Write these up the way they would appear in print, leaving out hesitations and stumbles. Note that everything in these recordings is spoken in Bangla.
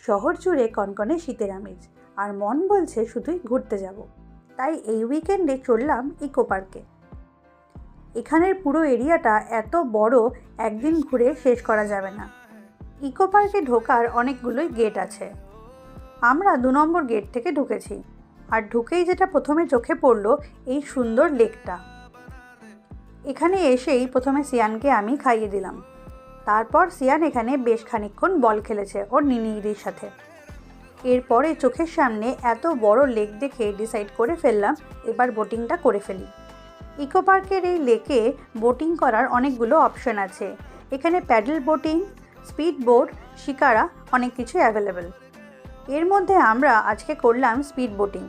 শহর জুড়ে কনকনে শীতের আমেজ, আর মন বলছে শুধুই ঘুরতে যাব। তাই এই উইকেন্ডে চললাম ইকো পার্কে। এখানের পুরো এরিয়াটা এত বড়, একদিন ঘুরে শেষ করা যাবে না। ইকো পার্কে ঢোকার অনেকগুলোই গেট আছে। আমরা 2 নম্বর গেট থেকে ঢুকেছি, আর ঢুকেই যেটা প্রথমে চোখে পড়লো এই সুন্দর লেকটা। এখানে এসেই প্রথমে সিয়ানকে আমি খাইয়ে দিলাম। তারপর সিয়ান এখানে বেশ খানিকক্ষণ বল খেলেছে ওর নিনিদির সাথে। এরপরে চোখের সামনে এত বড় লেক দেখে ডিসাইড করে ফেললাম এবার বোটিংটা করে ফেলি। ইকো পার্কের এই লেকে বোটিং করার অনেকগুলো অপশন আছে। এখানে paddle boating, speed boat, shikara অনেক কিছুই অ্যাভেলেবেল। এর মধ্যে আমরা আজকে করলাম স্পিড বোটিং।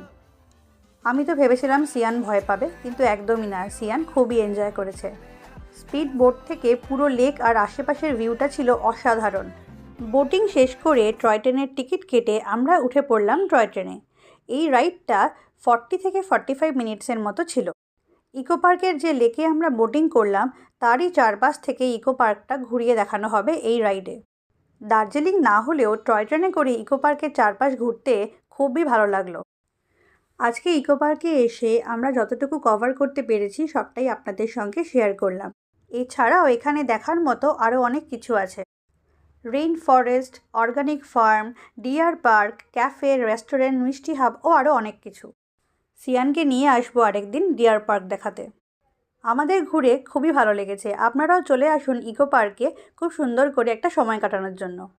আমি তো ভেবেছিলাম সিয়ান ভয় পাবে, কিন্তু একদমই না, সিয়ান খুবই এনজয় করেছে। স্পিড বোট থেকে পুরো লেক আর আশেপাশের ভিউটা ছিল অসাধারণ। বোটিং শেষ করে টয় ট্রেনের টিকিট কেটে আমরা উঠে পড়লাম টয় ট্রেনে। এই রাইডটা 40 থেকে 45 মিনিটসের মতো ছিল। ইকো পার্কের যে লেকে আমরা বোটিং করলাম তারই চারপাশ থেকে ইকো পার্কটা ঘুরিয়ে দেখানো হবে এই রাইডে। দার্জিলিং না হলেও টয় ট্রেনে করে ইকো পার্কের চারপাশ ঘুরতে খুবই ভালো লাগলো। আজকে ইকো পার্কে এসে আমরা যতটুকু কভার করতে পেরেছি সবটাই আপনাদের সঙ্গে শেয়ার করলাম। এছাড়াও এখানে দেখার মতো আরও অনেক কিছু আছে। Rain forest, organic farm, deer park, cafe, restaurant, মিষ্টি হাব ও আরও অনেক কিছু। সিয়ানকে নিয়ে আসবো আরেকদিন ডিয়ার পার্ক দেখাতে। আমাদের ঘুরে খুবই ভালো লেগেছে। আপনারাও চলে আসুন ইকো পার্কে খুব সুন্দর করে একটা সময় কাটানোর জন্য।